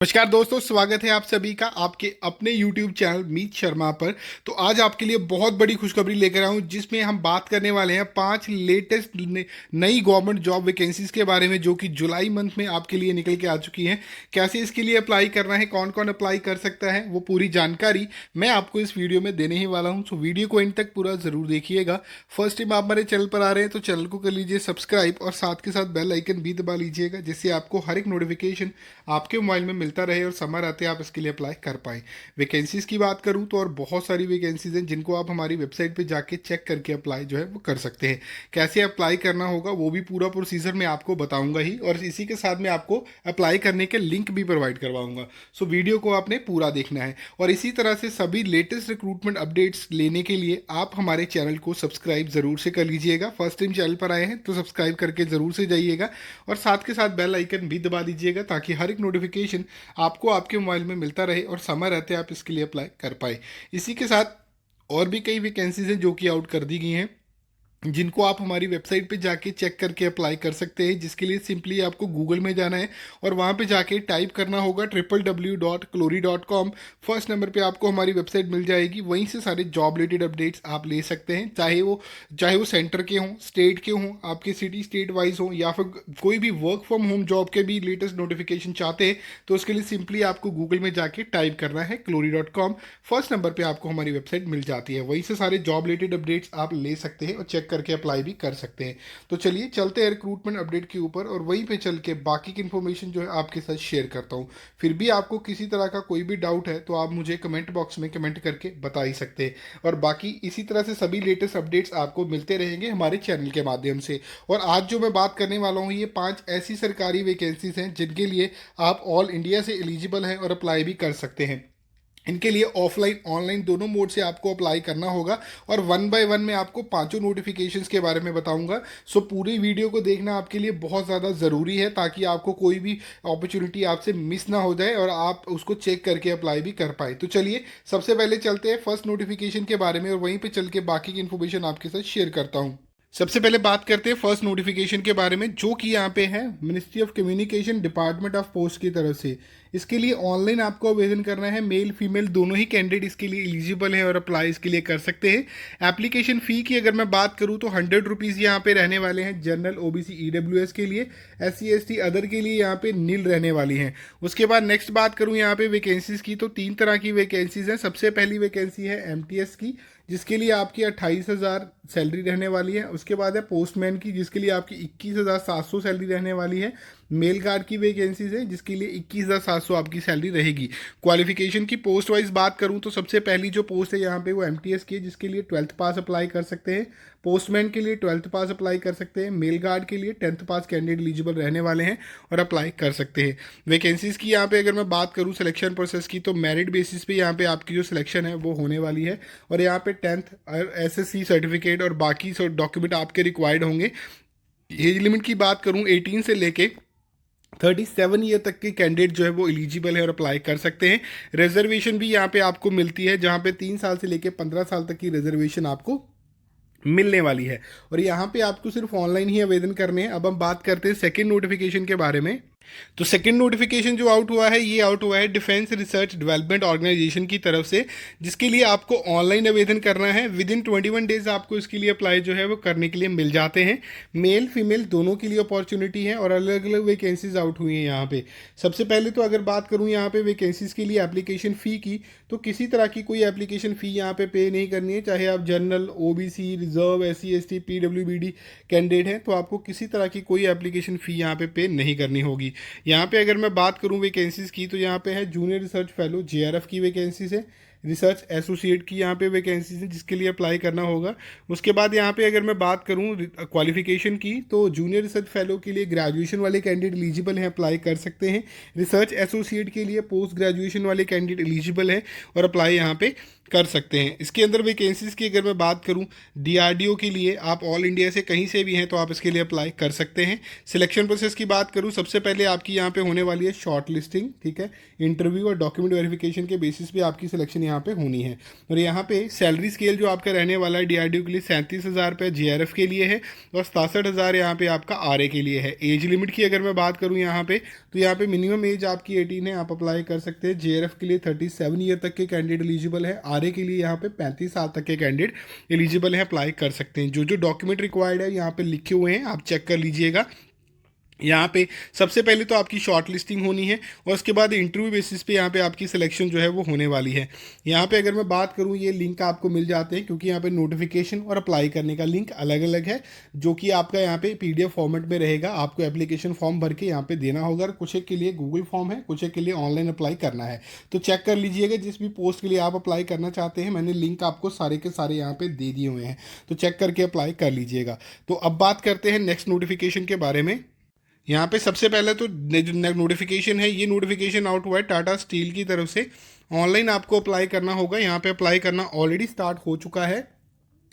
नमस्कार दोस्तों, स्वागत है आप सभी का आपके अपने YouTube चैनल मीत शर्मा पर। तो आज आपके लिए बहुत बड़ी खुशखबरी लेकर आया हूं, जिसमें हम बात करने वाले हैं 5 लेटेस्ट नई गवर्नमेंट जॉब वैकेंसीज के बारे में, जो कि जुलाई मंथ में आपके लिए निकल के आ चुकी हैं। कैसे इसके लिए अप्लाई करना है, कौन कौन अप्लाई कर सकता है, वो पूरी जानकारी मैं आपको इस वीडियो में देने ही वाला हूँ। तो वीडियो को एंड तक पूरा ज़रूर देखिएगा। फर्स्ट टाइम आप हमारे चैनल पर आ रहे हैं तो चैनल को कर लीजिए सब्सक्राइब और साथ के साथ बेल आइकन भी दबा लीजिएगा, जिससे आपको हर एक नोटिफिकेशन आपके मोबाइल में मिलता रहे और समय रहते आप इसके लिए अप्लाई कर पाएँ। वैकेंसीज़ की बात करूं तो और बहुत सारी वैकेंसीज हैं, जिनको आप हमारी वेबसाइट पे जाके चेक करके अप्लाई जो है वो कर सकते हैं। कैसे अप्लाई करना होगा वो भी पूरा प्रोसीजर मैं आपको बताऊंगा ही, और इसी के साथ में आपको अप्लाई करने के लिंक भी प्रोवाइड करवाऊंगा। सो वीडियो को आपने पूरा देखना है। और इसी तरह से सभी लेटेस्ट रिक्रूटमेंट अपडेट्स लेने के लिए आप हमारे चैनल को सब्सक्राइब ज़रूर से कर लीजिएगा। फर्स्ट टाइम चैनल पर आए हैं तो सब्सक्राइब करके ज़रूर से जाइएगा, और साथ के साथ बेल आइकन भी दबा दीजिएगा, ताकि हर एक नोटिफिकेशन आपको आपके मोबाइल में मिलता रहे और समय रहते आप इसके लिए अप्लाई कर पाए। इसी के साथ और भी कई वैकेंसीज हैं जो कि आउट कर दी गई हैं, जिनको आप हमारी वेबसाइट पे जाके चेक करके अप्लाई कर सकते हैं। जिसके लिए सिंपली आपको गूगल में जाना है और वहाँ पे जाके टाइप करना होगा www.clory.com। फर्स्ट नंबर पे आपको हमारी वेबसाइट मिल जाएगी, वहीं से सारे जॉब रिलेटेड अपडेट्स आप ले सकते हैं, चाहे वो सेंटर के हों, स्टेट के हों, आपके सिटी स्टेट वाइज हों, या फिर कोई भी वर्क फ्रॉम होम जॉब के भी लेटेस्ट नोटिफिकेशन चाहते हैं। तो उसके लिए सिंपली आपको गूगल में जाके टाइप करना है clory.com। फर्स्ट नंबर पे आपको हमारी वेबसाइट मिल जाती है, वहीं से सारे जॉब रिलेटेड अपडेट्स आप ले सकते हैं और चेक करके अप्लाई भी कर सकते हैं। तो चलिए चलते हैं रिक्रूटमेंट अपडेट के ऊपर, और वहीं पे चल के बाकी की इन्फॉर्मेशन जो है आपके साथ शेयर करता हूँ। फिर भी आपको किसी तरह का कोई भी डाउट है तो आप मुझे कमेंट बॉक्स में कमेंट करके बता ही सकते हैं। और बाकी इसी तरह से सभी लेटेस्ट अपडेट्स आपको मिलते रहेंगे हमारे चैनल के माध्यम से। और आज जो मैं बात करने वाला हूँ, ये 5 ऐसी सरकारी वैकेंसीज हैं जिनके लिए आप ऑल इंडिया से एलिजिबल हैं और अप्लाई भी कर सकते हैं। इनके लिए ऑफलाइन ऑनलाइन दोनों मोड से आपको अप्लाई करना होगा, और वन बाय वन मैं आपको पांचों नोटिफिकेशंस के बारे में बताऊंगा। सो पूरी वीडियो को देखना आपके लिए बहुत ज़्यादा ज़रूरी है, ताकि आपको कोई भी अपॉर्चुनिटी आपसे मिस ना हो जाए और आप उसको चेक करके अप्लाई भी कर पाए। तो चलिए सबसे पहले चलते हैं फर्स्ट नोटिफिकेशन के बारे में, और वहीं पर चल के बाकी की इन्फॉर्मेशन आपके साथ शेयर करता हूँ। सबसे पहले बात करते हैं फर्स्ट नोटिफिकेशन के बारे में, जो कि यहाँ पे है ministry of communication department of post की तरफ से। इसके लिए ऑनलाइन आपको आवेदन करना है। मेल फीमेल दोनों ही कैंडिडेट इसके लिए एलिजिबल हैं और अप्लाई इसके लिए कर सकते हैं। एप्लीकेशन फ़ी की अगर मैं बात करूँ तो 100 रुपीज़ यहाँ पे रहने वाले हैं जनरल OBC EWS के लिए। SC ST अदर के लिए यहाँ पे नील रहने वाली हैं। उसके बाद नेक्स्ट बात करूँ यहाँ पे वैकेंसीज़ की, तो 3 तरह की वैकेंसीज़ हैं। सबसे पहली वैकेंसी है MTS की, जिसके लिए आपकी 28,000 सैलरी रहने वाली है। उसके बाद है पोस्टमैन की, जिसके लिए आपकी 21,700 सैलरी रहने वाली है। मेल गार्ड की वैकेंसीज है, जिसके लिए 21,700 आपकी सैलरी रहेगी। क्वालिफिकेशन की पोस्ट वाइज बात करूं तो सबसे पहली जो पोस्ट है यहाँ पे वो MTS की है, जिसके लिए 12th पास अप्लाई कर सकते हैं। पोस्टमैन के लिए 12th पास अप्लाई कर सकते हैं। मेल गार्ड के लिए 10th पास कैंडिडेट एलिजिबल रहने वाले हैं और अप्लाई कर सकते हैं। वैकेंसीज की यहाँ पे अगर मैं बात करूँ सिलेक्शन प्रोसेस की, तो मेरिट बेसिस पे यहाँ पे आपकी जो सिलेक्शन है वो होने वाली है। और यहाँ पे 10th SSC सर्टिफिकेट और बाकी डॉक्यूमेंट आपके रिक्वायर्ड होंगे। एज लिमिट की बात करूँ 18 से लेके 37 ईयर तक के कैंडिडेट जो है वो एलिजिबल है और अप्लाई कर सकते हैं। रिजर्वेशन भी यहाँ पे आपको मिलती है, जहाँ पे 3 साल से लेके 15 साल तक की रिजर्वेशन आपको मिलने वाली है। और यहाँ पे आपको सिर्फ ऑनलाइन ही आवेदन करने हैं। अब हम बात करते हैं सेकेंड नोटिफिकेशन के बारे में। तो सेकंड नोटिफिकेशन जो आउट हुआ है, ये आउट हुआ है डिफेंस रिसर्च डेवलपमेंट ऑर्गेनाइजेशन की तरफ से, जिसके लिए आपको ऑनलाइन आवेदन करना है। विद इन 21 डेज आपको इसके लिए अप्लाई जो है वो करने के लिए मिल जाते हैं। मेल फीमेल दोनों के लिए अपॉर्चुनिटी है, और अलग अलग वैकेंसीज आउट हुई हैं यहाँ पे। सबसे पहले तो अगर बात करूँ यहाँ पे वैकेंसीज के लिए एप्लीकेशन फ़ी की, तो किसी तरह की कोई एप्लीकेशन फ़ी यहाँ पे नहीं करनी है। चाहे आप general OBC reserve SC ST PWBD candidate हैं, तो आपको किसी तरह की कोई एप्लीकेशन फ़ी यहाँ पे नहीं करनी होगी। यहाँ पे अगर मैं बात करूँ वैकेंसीज़ की, तो यहाँ पे है जूनियर रिसर्च फेलो JRF की वैकेंसीज है। रिसर्च एसोसिएट की यहाँ पे वैकेंसीज है, जिसके लिए अप्लाई करना होगा। उसके बाद यहाँ पे अगर मैं बात करूँ क्वालिफिकेशन की, तो जूनियर रिसर्च फेलो के लिए ग्रेजुएशन वाले कैंडिडेट एलिजिबल हैं, अप्लाई कर सकते हैं। रिसर्च एसोसिएट के लिए पोस्ट ग्रेजुएशन वाले कैंडिडेट एलिजिबल हैं और अप्लाई यहाँ पे कर सकते हैं। इसके अंदर वैकेंसीज़ की अगर मैं बात करूं, DRDO के लिए आप ऑल इंडिया से कहीं से भी हैं तो आप इसके लिए अप्लाई कर सकते हैं। सिलेक्शन प्रोसेस की बात करूं, सबसे पहले आपकी यहाँ पे होने वाली है शॉर्ट लिस्टिंग, ठीक है। इंटरव्यू और डॉक्यूमेंट वेरिफिकेशन के बेसिस पे आपकी सिलेक्शन यहाँ पे होनी है। और यहाँ पे सैलरी स्केल जो आपका रहने वाला है डीआरडीओ के लिए 37,000 रुपये जेआरएफ के लिए है और 67,000 यहाँ पे आपका आरए के लिए है। एज लिमिट की अगर मैं बात करूँ यहाँ पे, तो यहाँ पे मिनिमम एज आपकी 18 है, आप अप्लाई कर सकते हैं। जेआरएफ के लिए 37 ईयर तक के कैंडिडेट एलिजिबल है, आरए के लिए यहाँ पे 35 साल तक के कैंडिडेट एलिजिबल है, अप्लाई कर सकते हैं। जो जो डॉक्यूमेंट रिक्वायर्ड है यहाँ पे लिखे हुए हैं, आप चेक कर लीजिएगा। यहाँ पे सबसे पहले तो आपकी शॉर्ट लिस्टिंग होनी है और उसके बाद इंटरव्यू बेसिस पे यहाँ पे आपकी सिलेक्शन जो है वो होने वाली है। यहाँ पे अगर मैं बात करूँ, ये लिंक आपको मिल जाते हैं क्योंकि यहाँ पे नोटिफिकेशन और अप्लाई करने का लिंक अलग अलग है, जो कि आपका यहाँ पे पीडीएफ फॉर्मेट में रहेगा। आपको एप्लीकेशन फॉर्म भर के यहाँ पे देना होगा। कुछ एक के लिए गूगल फॉर्म है, कुछ एक के लिए ऑनलाइन अप्लाई करना है, तो चेक कर लीजिएगा। जिस भी पोस्ट के लिए आप अप्लाई करना चाहते हैं, मैंने लिंक आपको सारे के सारे यहाँ पे दे दिए हुए हैं, तो चेक करके अप्लाई कर लीजिएगा। तो अब बात करते हैं नेक्स्ट नोटिफिकेशन के बारे में। यहाँ पे सबसे पहले तो जो नोटिफिकेशन है, ये नोटिफिकेशन आउट हुआ है टाटा स्टील की तरफ से। ऑनलाइन आपको अप्लाई करना होगा। यहाँ पे अप्लाई करना ऑलरेडी स्टार्ट हो चुका है।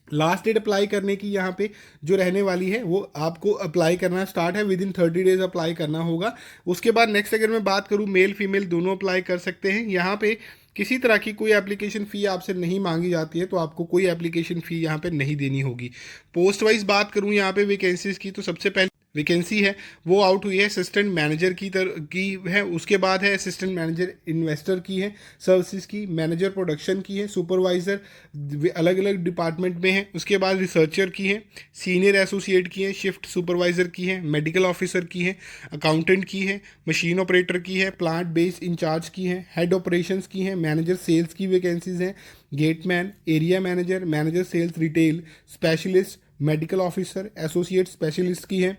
लास्ट डेट अप्लाई करने की यहाँ पे जो रहने वाली है, वो आपको अप्लाई करना स्टार्ट है, विद इन 30 डेज अप्लाई करना होगा। उसके बाद नेक्स्ट अगर मैं बात करूँ, मेल फीमेल दोनों अप्लाई कर सकते हैं। यहाँ पे किसी तरह की कोई एप्लीकेशन फ़ी आपसे नहीं मांगी जाती है, तो आपको कोई एप्लीकेशन फ़ी यहाँ पे नहीं देनी होगी। पोस्ट वाइज बात करूँ यहाँ पे वैकेंसीज़ की, तो सबसे पहले वैकेंसी है वो आउट हुई है असिस्टेंट मैनेजर की है। उसके बाद है असिस्टेंट मैनेजर इन्वेस्टर की है, सर्विसेज की, मैनेजर प्रोडक्शन की है, सुपरवाइज़र अलग अलग डिपार्टमेंट में है। उसके बाद रिसर्चर की है, सीनियर एसोसिएट की है, शिफ्ट सुपरवाइज़र की है, मेडिकल ऑफिसर की है, अकाउंटेंट की है, मशीन ऑपरेटर की है, प्लांट बेस्ड इंचार्ज की है, हेड ऑपरेशंस की है, मैनेजर सेल्स की वैकेंसीज हैं, gateman, area manager, manager sales retail, specialist, medical officer, associate specialist की है,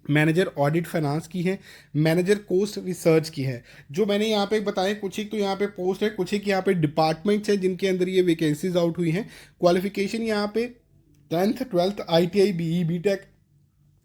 मैनेजर ऑडिट फाइनेंस की है, मैनेजर कोस्ट रिसर्च की है। जो मैंने यहाँ पे बताया, कुछ एक तो यहाँ पे पोस्ट है, कुछ एक यहाँ पे डिपार्टमेंट्स हैं जिनके अंदर ये वैकेंसीज आउट हुई हैं। क्वालिफिकेशन यहाँ पे 10th 12th ITI BE BTech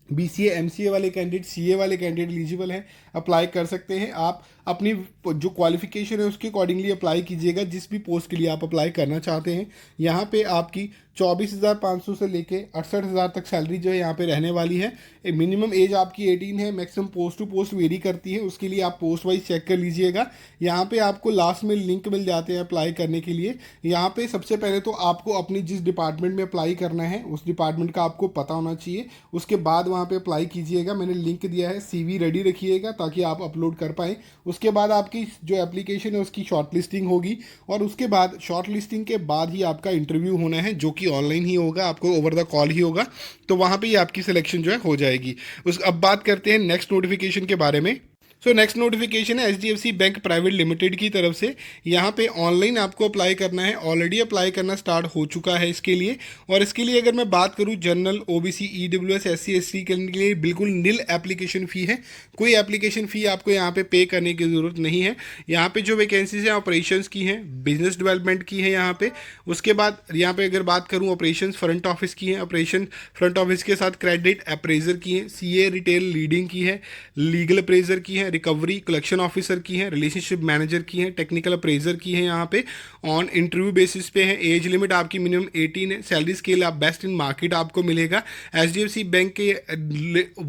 BCA MCA वाले कैंडिडेट, CA वाले कैंडिडेट एलिजिबल हैं, अप्लाई कर सकते हैं। आप अपनी जो क्वालिफिकेशन है उसके अकॉर्डिंगली अप्लाई कीजिएगा, जिस भी पोस्ट के लिए आप अप्लाई करना चाहते हैं। यहाँ पे आपकी 24,500 से लेके 68,000 तक सैलरी जो है यहाँ पे रहने वाली है। मिनिमम एज आपकी 18 है, maximum post to post vary करती है, उसके लिए आप पोस्ट वाइज चेक कर लीजिएगा। यहाँ पे आपको लास्ट में लिंक मिल जाते हैं अप्लाई करने के लिए। यहाँ पे सबसे पहले तो आपको अपनी जिस डिपार्टमेंट में अप्लाई करना है उस डिपार्टमेंट का आपको पता होना चाहिए, उसके बाद वहाँ पे अप्लाई कीजिएगा। मैंने लिंक दिया है, CV रेडी रखिएगा ताकि आप अपलोड कर पाएँ। उसके बाद आपकी जो एप्लीकेशन है उसकी शॉर्ट लिस्टिंग होगी और उसके बाद शॉर्ट लिस्टिंग के बाद ही आपका इंटरव्यू होना है, जो कि ऑनलाइन ही होगा, आपको ओवर द कॉल ही होगा। तो वहाँ पे ही आपकी सिलेक्शन जो है हो जाएगी। अब बात करते हैं नेक्स्ट नोटिफिकेशन के बारे में। नेक्स्ट नोटिफिकेशन है HDFC बैंक प्राइवेट लिमिटेड की तरफ से। यहाँ पे ऑनलाइन आपको अप्लाई करना है, ऑलरेडी अप्लाई करना स्टार्ट हो चुका है इसके लिए। और इसके लिए अगर मैं बात करूँ, general, OBC, EWS, SC ST के लिए बिल्कुल निल एप्लीकेशन फ़ी है। कोई एप्लीकेशन फ़ी आपको यहाँ पे करने की ज़रूरत नहीं है। यहाँ पे जो वैकेंसीज हैं ऑपरेशंस की हैं, बिजनेस डेवलपमेंट की है यहाँ पे। उसके बाद यहाँ पे अगर बात करूँ ऑपरेशन फ्रंट ऑफिस की है, ऑपरेशन फ्रंट ऑफिस के साथ क्रेडिट अप्रेजर की है, CA रिटेल लीडिंग की है, लीगल अप्रेजर की है, रिकवरी कलेक्शन ऑफिसर की है, रिलेशनशिप मैनेजर की है, टेक्निकल अप्रेजर की है। यहाँ पे ऑन इंटरव्यू बेसिस पे है। एज लिमिट आपकी मिनिमम 18 है। सैलरी स्केल आप बेस्ट इन मार्केट आपको मिलेगा। HDFC बैंक के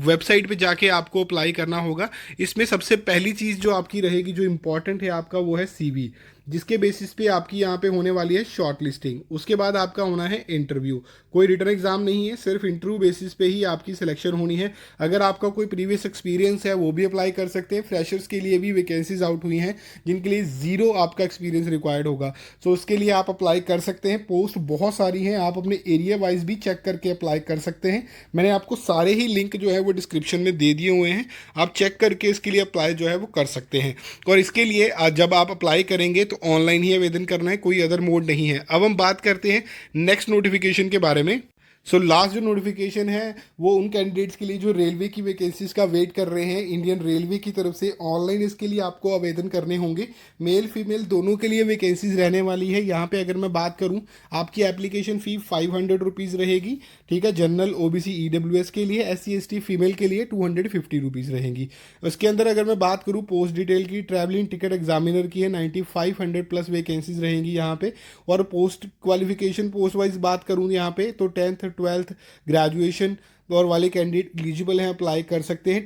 वेबसाइट पे जाके आपको अप्लाई करना होगा। इसमें सबसे पहली चीज़ जो आपकी रहेगी, जो इंपॉर्टेंट है आपका, वो है CV, जिसके बेसिस पे आपकी यहाँ पे होने वाली है शॉर्ट लिस्टिंग। उसके बाद आपका होना है इंटरव्यू। कोई रिटर्न एग्जाम नहीं है, सिर्फ इंटरव्यू बेसिस पे ही आपकी सिलेक्शन होनी है। अगर आपका कोई प्रीवियस एक्सपीरियंस है वो भी अप्लाई कर सकते हैं। फ्रेशर्स के लिए भी वैकेंसीज आउट हुई हैं जिनके लिए 0 आपका एक्सपीरियंस रिक्वायर्ड होगा, तो उसके लिए आप अप्लाई कर सकते हैं। पोस्ट बहुत सारी हैं, आप अपने एरिया वाइज भी चेक करके अप्लाई कर सकते हैं। मैंने आपको सारे ही लिंक जो है वो डिस्क्रिप्शन में दे दिए हुए हैं, आप चेक करके इसके लिए अप्लाई जो है वो कर सकते हैं। और इसके लिए जब आप अप्लाई करेंगे तो ऑनलाइन ही आवेदन करना है, कोई अदर मोड नहीं है। अब हम बात करते हैं नेक्स्ट नोटिफिकेशन के बारे में। लास्ट जो नोटिफिकेशन है वो उन कैंडिडेट्स के लिए जो रेलवे की वैकेंसीज का वेट कर रहे हैं इंडियन रेलवे की तरफ से। ऑनलाइन इसके लिए आपको आवेदन करने होंगे, मेल फीमेल दोनों के लिए वैकेंसीज रहने वाली है। यहाँ पे अगर मैं बात करूँ, आपकी एप्लीकेशन फ़ी 500 रुपीज़ रहेगी, ठीक है। जनरल, OBC, EWS के लिए, SC ST फीमेल के लिए 250 रुपीज़ रहेंगी। उसके अंदर अगर मैं बात करूँ पोस्ट डिटेल की, ट्रैवलिंग टिकट एग्जामिनर की है, 9500 प्लस वैकेंसीज रहेंगी यहाँ पे। और पोस्ट क्वालिफिकेशन पोस्ट वाइज बात करूँ यहाँ पे, तो 10th 12th ग्रेजुएशन और वाले कैंडिडेट एलिजिबल हैं, अप्लाई कर सकते हैं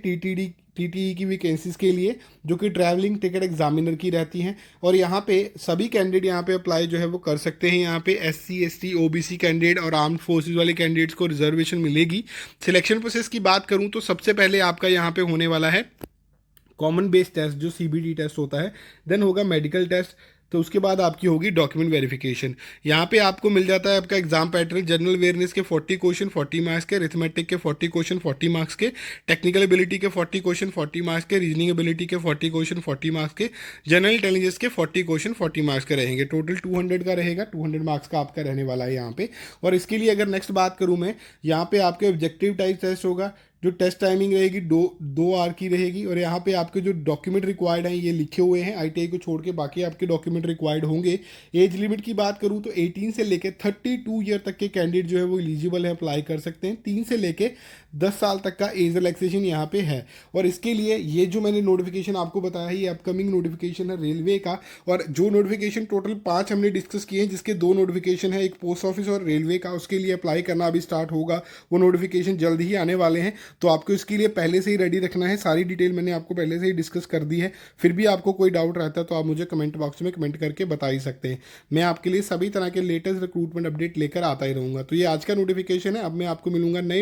टीटीई की वैकेंसीज के लिए, जो कि ट्रैवलिंग टिकट एग्जामिनर की रहती हैं। और यहाँ पे सभी कैंडिडेट यहाँ पे अप्लाई जो है वो कर सकते हैं। यहाँ पे SC ST OBC कैंडिडेट और आर्म्ड फोर्सेज वाले कैंडिडेट्स को रिजर्वेशन मिलेगी। सिलेक्शन प्रोसेस की बात करूँ तो सबसे पहले आपका यहाँ पे होने वाला है कॉमन बेस टेस्ट, जो CBT टेस्ट होता है। देन होगा मेडिकल टेस्ट। तो उसके बाद आपकी होगी डॉक्यूमेंट वेरिफिकेशन। यहाँ पे आपको मिल जाता है आपका एग्जाम पैटर्न, जनरल अवेयरनेस के 40 क्वेश्चन 40 मार्क्स के, अरिथमेटिक के 40 क्वेश्चन 40 मार्क्स के, टेक्निकल एबिलिटी के 40 क्वेश्चन 40 मार्क्स के, रीजनिंग एबिलिटी के 40 क्वेश्चन 40 मार्क्स के, जनरल इंटेलिजेंस के 40 क्वेश्चन 40 मार्क्स के रहेंगे। टोटल 200 का रहेगा, 200 मार्क्स का आपका रहने वाला है यहाँ पे। और इसके लिए अगर नेक्स्ट बात करूँ मैं, यहाँ पे आपके ऑब्जेक्टिव टाइप टेस्ट होगा, जो टेस्ट टाइमिंग रहेगी 2 आवर की रहेगी। और यहाँ पे आपके जो डॉक्यूमेंट रिक्वायर्ड हैं ये लिखे हुए हैं, ITI को छोड़ के बाकी आपके डॉक्यूमेंट रिक्वायर्ड होंगे। एज लिमिट की बात करूँ तो 18 से लेके 32 ईयर तक के कैंडिडेट जो है वो एलिजिबल है, अप्लाई कर सकते हैं। 3 से लेके 10 साल तक का एज रिलैक्सेशन यहाँ पे है। और इसके लिए ये जो मैंने नोटिफिकेशन आपको बताया है, ये अपकमिंग नोटिफिकेशन है रेलवे का। और जो नोटिफिकेशन टोटल 5 हमने डिस्कस किए हैं, जिसके 2 नोटिफिकेशन है, एक पोस्ट ऑफिस और रेलवे का, उसके लिए अप्लाई करना अभी स्टार्ट होगा। वो नोटिफिकेशन जल्द ही आने वाले हैं, तो आपको इसके लिए पहले से ही रेडी रखना है। सारी डिटेल मैंने आपको पहले से ही डिस्कस कर दी है। फिर भी आपको कोई डाउट रहता है तो आप मुझे कमेंट बॉक्स में कमेंट करके बता ही सकते हैं। मैं आपके लिए सभी तरह के लेटेस्ट रिक्रूटमेंट अपडेट लेकर आता ही रहूँगा। तो ये आज का नोटिफिकेशन है। अब मैं आपको मिलूंगा नए